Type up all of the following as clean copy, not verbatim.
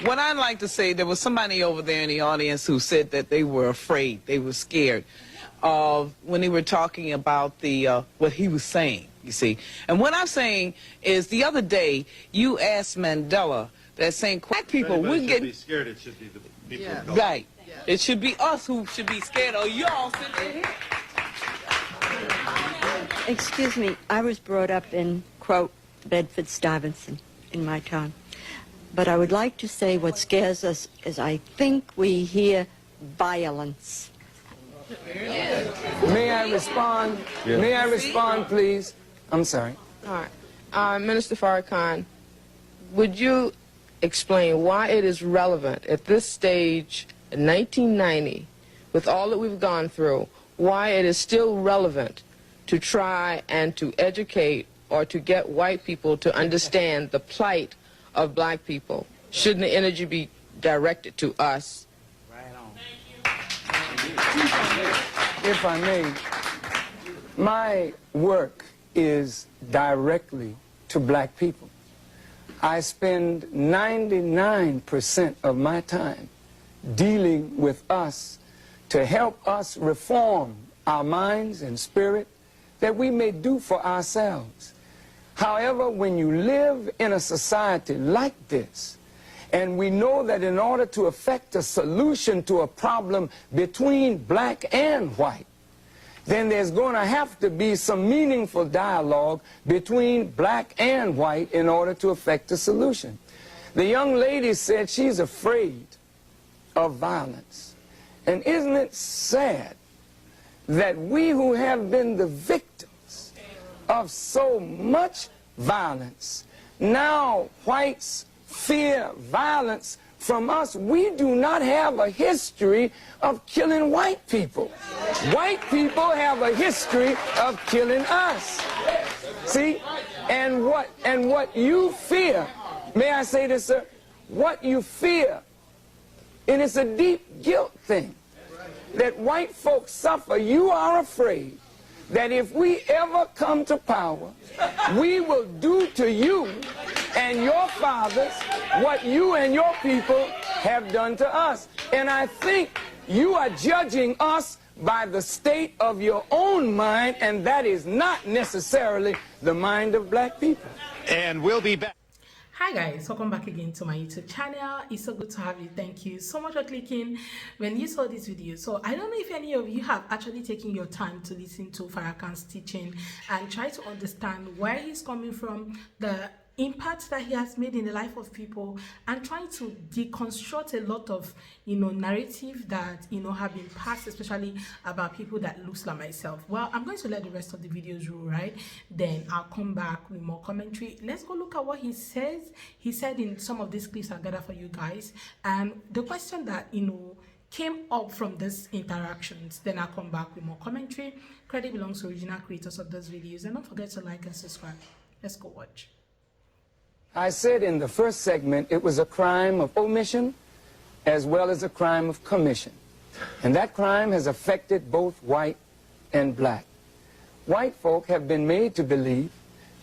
What I'd like to say, there was somebody over there in the audience who said that they were afraid, they were scared when they were talking about the what he was saying, you see. And what I'm saying is the other day you asked Mandela that saying black people, we're getting... be scared, it should be the people of color. Right. Yeah. It should be us who should be scared, or y'all sitting here. Excuse me, I was brought up in, quote, Bedford-Stuyvesant in my time. But I would like to say what scares us is I think we hear violence. May I respond? Yeah. May I respond, please? I'm sorry. All right. Minister Farrakhan, would you explain why it is relevant at this stage in 1990, with all that we've gone through, why it is still relevant to try and to educate or to get white people to understand the plight of black people? Shouldn't the energy be directed to us? Right on. If I may, my work is directly to black people. I spend 99% of my time dealing with us to help us reform our minds and spirit that we may do for ourselves. However, when you live in a society like this, and we know that in order to effect a solution to a problem between black and white, then there's going to have to be some meaningful dialogue between black and white in order to effect a solution. The young lady said she's afraid of violence. And isn't it sad that we who have been the victims of so much violence, now whites fear violence from us? We do not have a history of killing white people. White people have a history of killing us. See? And what you fear, may I say this, sir? What you fear, and it's a deep guilt thing, that white folks suffer. You are afraid that if we ever come to power, we will do to you and your fathers what you and your people have done to us. And I think you are judging us by the state of your own mind, and that is not necessarily the mind of black people. And we'll be back. Hi guys, welcome back again to my YouTube channel. It's so good to have you. Thank you so much for clicking when you saw this video. So I don't know if any of you have actually taken your time to listen to Farrakhan's teaching and try to understand where he's coming from, the impact that he has made in the life of people, and trying to deconstruct a lot of narrative that have been passed, especially about people that looks like myself. Well, I'm going to let the rest of the videos roll, right? Then I'll come back with more commentary. Let's go look at what he says. He said in some of these clips I gathered for you guys, and the question that came up from these interactions. Then I'll come back with more commentary. Credit belongs to original creators of those videos, and don't forget to like and subscribe. Let's go watch. I said in the first segment it was a crime of omission as well as a crime of commission. And that crime has affected both white and black. White folk have been made to believe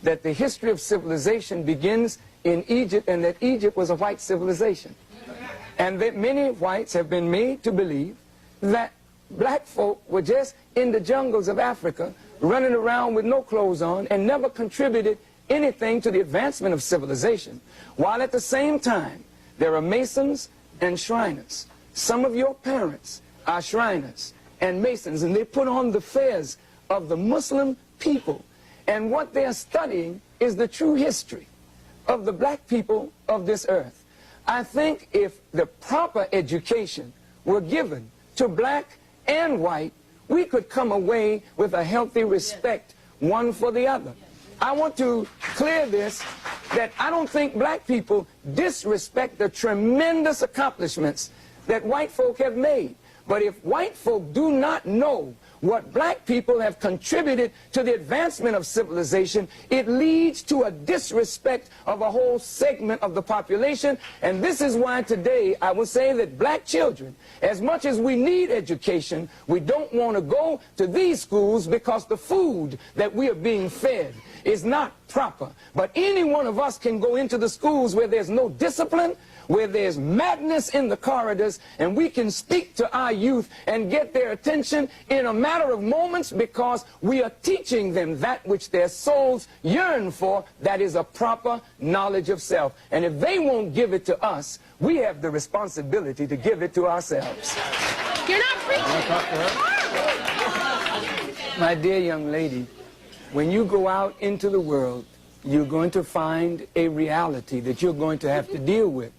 that the history of civilization begins in Egypt and that Egypt was a white civilization. And that many whites have been made to believe that black folk were just in the jungles of Africa running around with no clothes on and never contributed anything to the advancement of civilization, while at the same time there are Masons and Shriners. Some of your parents are Shriners and Masons, and they put on the fez of the Muslim people, and what they are studying is the true history of the black people of this earth. I think if the proper education were given to black and white, we could come away with a healthy respect one for the other. I want to clear this, that I don't think black people disrespect the tremendous accomplishments that white folk have made. But if white folk do not know what black people have contributed to the advancement of civilization, it leads to a disrespect of a whole segment of the population. And this is why today I will say that black children, as much as we need education, we don't want to go to these schools because the food that we are being fed is not proper. But any one of us can go into the schools where there's no discipline, where there's madness in the corridors, and we can speak to our youth and get their attention in a matter of moments, because we are teaching them that which their souls yearn for, that is a proper knowledge of self. And if they won't give it to us, we have the responsibility to give it to ourselves. You're not preaching. My dear young lady, when you go out into the world, you're going to find a reality that you're going to have to deal with.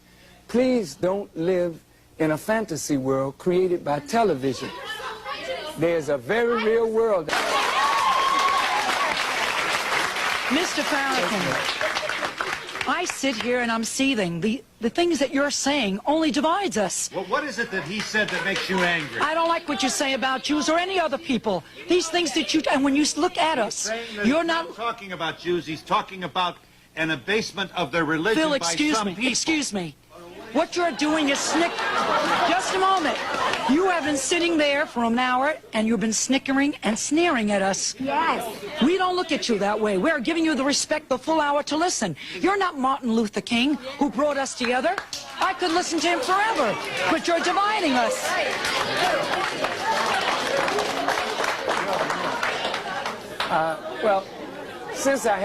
Please don't live in a fantasy world created by television. There's a very real world. Mr. Farrakhan, I sit here and I'm seething. The things that you're saying only divides us. Well, what is it that he said that makes you angry? I don't like what you say about Jews or any other people. These things that you... And when you look at us, you're not... talking about Jews. He's talking about an abasement of their religion Phil, by excuse some me. people. Excuse me. What you're doing is Just a moment. You have been sitting there for an hour, and you've been snickering and sneering at us. Yes. We don't look at you that way. We're giving you the respect, the full hour to listen. You're not Martin Luther King, who brought us together. I could listen to him forever, but you're dividing us. Well, since I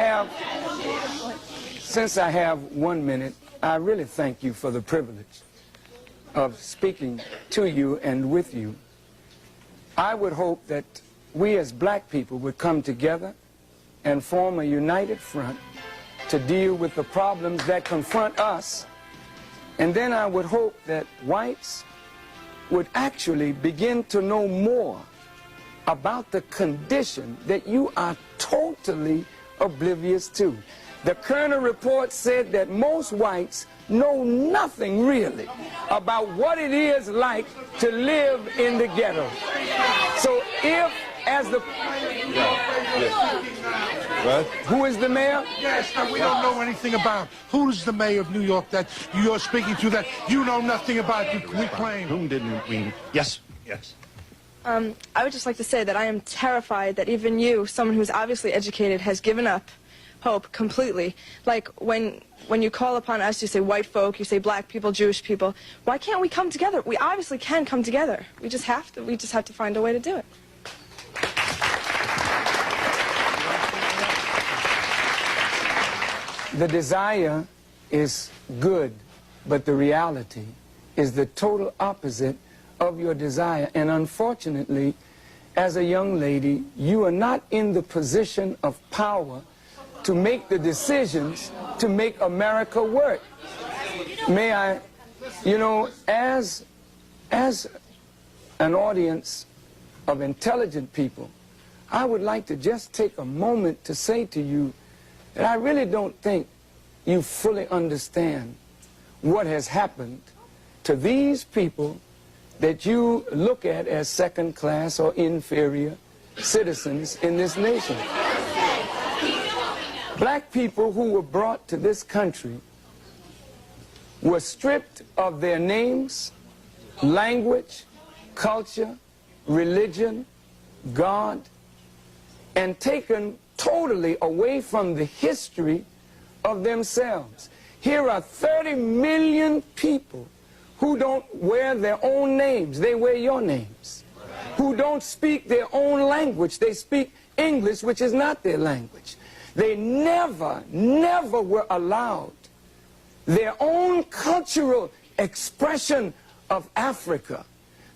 have 1 minute, I really thank you for the privilege of speaking to you and with you. I would hope that we as black people would come together and form a united front to deal with the problems that confront us. And then I would hope that whites would actually begin to know more about the condition that you are totally oblivious to. The Kerner report said that most whites know nothing really about what it is like to live in the ghetto. So if, as the... What? Who is the mayor? Yes, and we don't know anything about. Who's the mayor of New York that you're speaking to that you know nothing about, we claim? Whom didn't we? Yes, yes. I would just like to say that I am terrified that even you, someone who's obviously educated, has given up hope completely. Like when you call upon us, you say white folk, you say black people, Jewish people. Why can't we come together? We obviously can come together. We just have to. We just have to find a way to do it. The desire is good, but the reality is the total opposite of your desire. And unfortunately, as a young lady, you are not in the position of power to make the decisions to make America work. May I, you know, as an audience of intelligent people, I would like to just take a moment to say to you that I really don't think you fully understand what has happened to these people that you look at as second class or inferior citizens in this nation. Black people who were brought to this country were stripped of their names, language, culture, religion, God, and taken totally away from the history of themselves. Here are 30 million people who don't wear their own names, they wear your names. Who don't speak their own language, they speak English, which is not their language. They never were allowed their own cultural expression of Africa.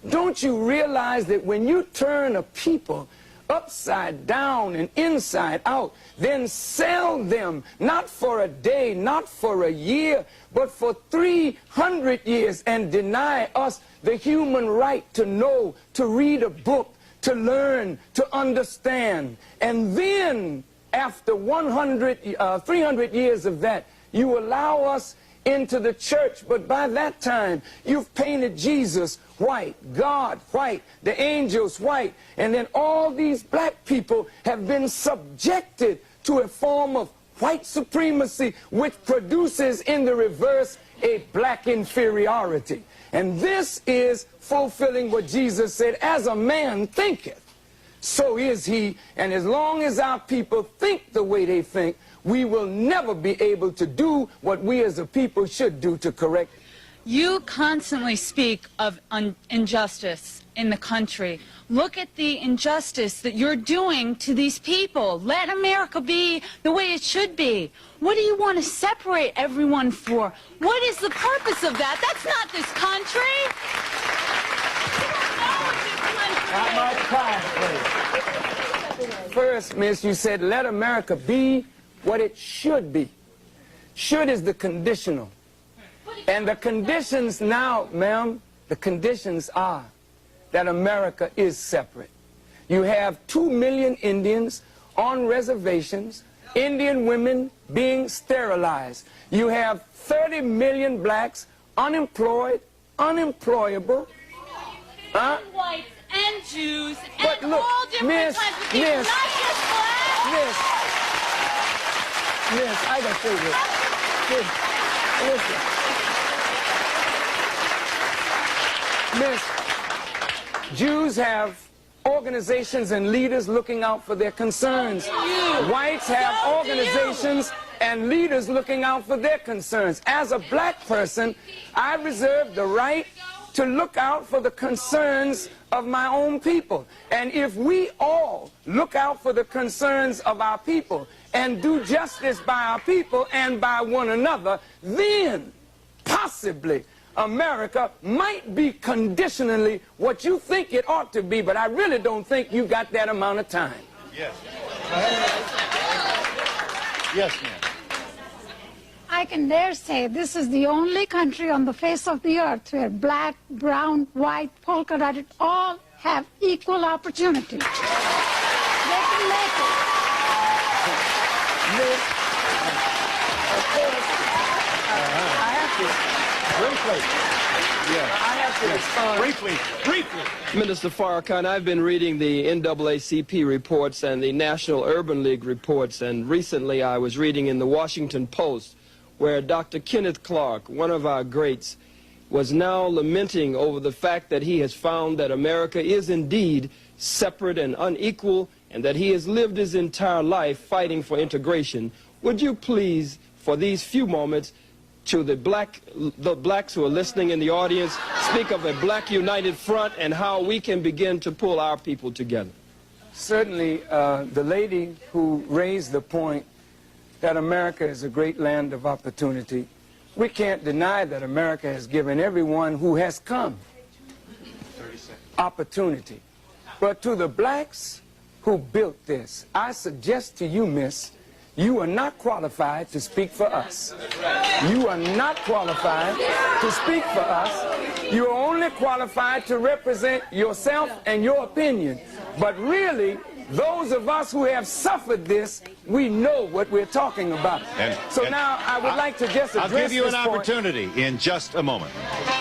Don't you realize that when you turn a people upside down and inside out, then sell them not for a day, not for a year, but for 300 years, and deny us the human right to know, to read a book, to learn, to understand. And then after 300 years of that, you allow us into the church, but by that time you've painted Jesus white, God white, the angels white, and then all these black people have been subjected to a form of white supremacy, which produces in the reverse a black inferiority. And this is fulfilling what Jesus said, as a man thinketh, so is he. And as long as our people think the way they think, we will never be able to do what we as a people should do to correct You constantly speak of injustice in the country. Look at the injustice that you're doing to these people. Let America be the way it should be. What do you want to separate everyone for? What is the purpose of that? That's not this country. Not my time, please. First, miss, you said let America be what it should be. Should is the conditional. And the conditions now, ma'am, the conditions are that America is separate. You have 2 million Indians on reservations, Indian women being sterilized. You have 30 million blacks unemployed, unemployable. Whites and Jews but and look, all different types of people, not just blacks. Miss, I gotta say this. Listen. Miss, Jews have organizations and leaders looking out for their concerns. Whites have organizations and leaders looking out for their concerns. As a black person, I reserve the right to look out for the concerns of my own people. And if we all look out for the concerns of our people and do justice by our people and by one another, then possibly America might be conditionally what you think it ought to be, but I really don't think you got that amount of time. Yes. Yes, ma'am. I can dare say this is the only country on the face of the earth where black, brown, white, polka dotted all have equal opportunity. They can make it. Of course, I have to. Briefly. Yeah. I have to respond. Briefly. Minister Farrakhan, I've been reading the NAACP reports and the National Urban League reports, and recently I was reading in the Washington Post where Dr. Kenneth Clark, one of our greats, was now lamenting over the fact that he has found that America is indeed separate and unequal, and that he has lived his entire life fighting for integration. Would you please, for these few moments, to the blacks who are listening in the audience, speak of a black united front and how we can begin to pull our people together? Certainly, the lady who raised the point that America is a great land of opportunity, we can't deny that America has given everyone who has come opportunity. But to the blacks who built this, I suggest to you, miss, you are not qualified to speak for us. You are not qualified to speak for us. You are only qualified to represent yourself and your opinion. But really, those of us who have suffered this, we know what we're talking about. So now I would like to just address this point. I'll give you an opportunity in just a moment.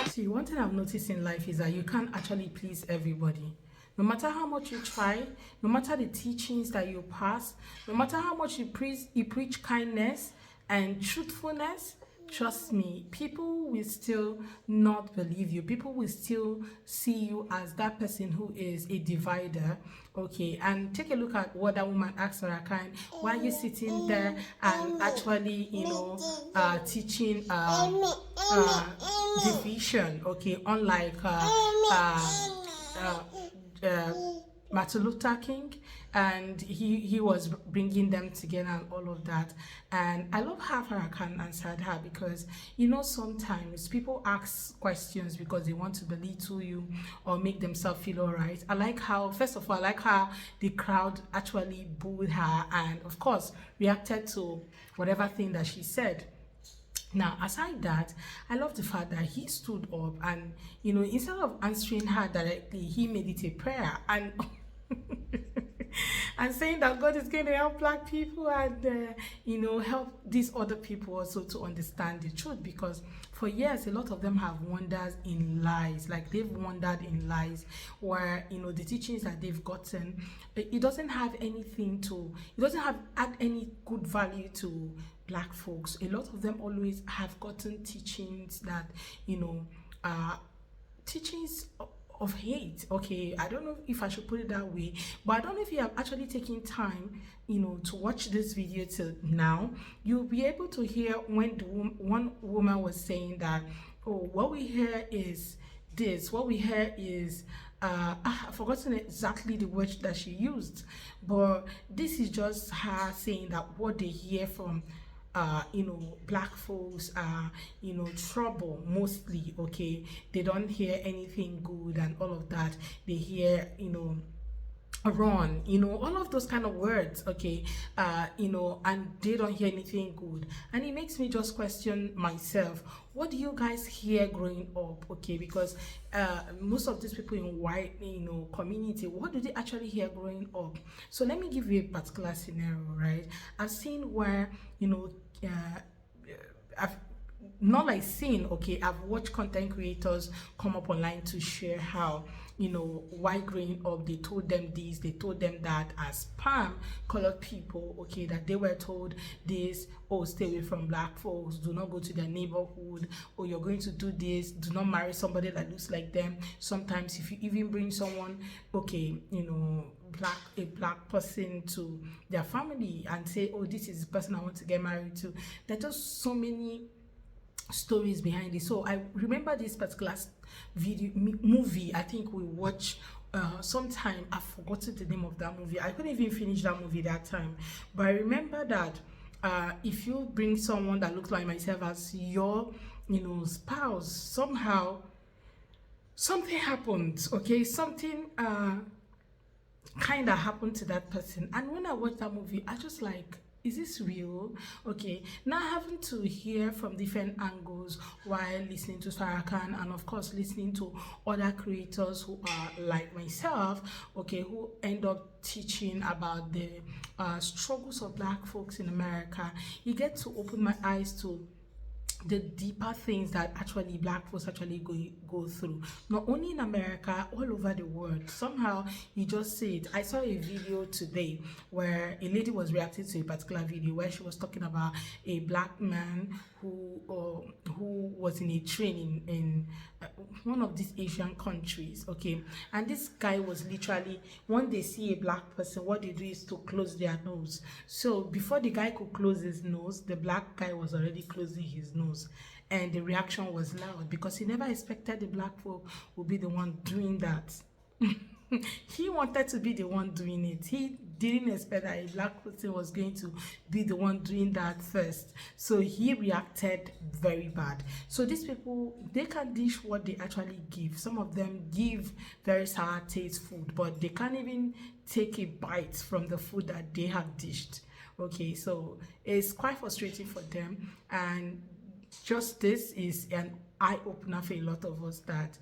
See, one thing I've noticed in life is that you can't actually please everybody. No matter how much you try, no matter the teachings that you pass, no matter how much you preach kindness and truthfulness, trust me, people will still not believe you. People will still see you as that person who is a divider. Okay, and take a look at what that woman asked Farrakhan. Why are you sitting there and actually, teaching division? Okay, unlike Martin Luther King, and he was bringing them together and all of that. And I love how Farrakhan answered her, because sometimes people ask questions because they want to belittle you or make themselves feel all right. First of all, I like how the crowd actually booed her and of course reacted to whatever thing that she said. Now, aside that, I love the fact that he stood up and, instead of answering her directly, he made it a prayer and and saying that God is going to help black people and, help these other people also to understand the truth, because for years, a lot of them have wandered in lies, like they've wandered in lies where, the teachings that they've gotten, it doesn't have add any good value to black folks. A lot of them always have gotten teachings that, teachings of hate. Okay, I don't know if I should put it that way, but I don't know if you have actually taken time, to watch this video till now. You'll be able to hear when one woman was saying that, oh, what we hear is this. What we hear is I've forgotten exactly the word that she used, but this is just her saying that what they hear from black folks are, trouble mostly. Okay, they don't hear anything good and all of that. They hear, run, all of those kind of words. Okay, and they don't hear anything good, and it makes me just question myself, what do you guys hear growing up? Okay, because most of these people in white community, what do they actually hear growing up? So let me give you a particular scenario, right? I've seen where I've not like seen, okay, I've watched content creators come up online to share how, while growing up, they told them this, they told them that, as colored people, okay, that they were told this, oh, stay away from black folks, do not go to their neighborhood, or you're going to do this, do not marry somebody that looks like them. Sometimes if you even bring someone, okay, a black person to their family and say, oh, this is the person I want to get married to, there's just so many stories behind it. So I remember this particular movie. I think we watched sometime. I've forgotten the name of that movie. I couldn't even finish that movie that time, but I remember that if you bring someone that looks like myself as your spouse, somehow something happened. Okay, something kind of happened to that person. And when I watched that movie, I just like, is this real? Okay, now having to hear from different angles while listening to Farrakhan, and of course listening to other creators who are like myself, okay, who end up teaching about the struggles of black folks in America, you get to open my eyes to the deeper things that actually black folks actually go through, not only in America, all over the world. Somehow you just see it. I saw a video today where a lady was reacting to a particular video where she was talking about a black man who was in a train in one of these Asian countries, okay, and this guy was literally, when they see a black person, what they do is to close their nose. So before the guy could close his nose, the black guy was already closing his nose, and the reaction was loud because he never expected the black folk would be the one doing that. He wanted to be the one doing it. He didn't expect that a black person was going to be the one doing that first. So he reacted very bad. So these people, they can dish what they actually give. Some of them give very sour taste food, but they can't even take a bite from the food that they have dished. Okay, so it's quite frustrating for them, and just this is an eye-opener for a lot of us that,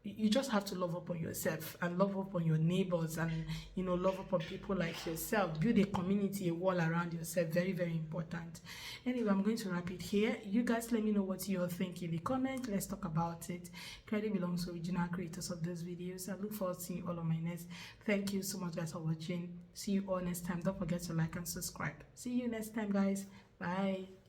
you just have to love up on yourself and love up on your neighbors, and love up on people like yourself. Build a community, a wall around yourself. Very, very important. Anyway, I'm going to wrap it here. You guys let me know what you all think in the comment. Let's talk about it. Credit belongs to original creators of those videos. I look forward to seeing you all on my next. Thank you so much, guys, for watching. See you all next time. Don't forget to like and subscribe. See you next time, guys. Bye.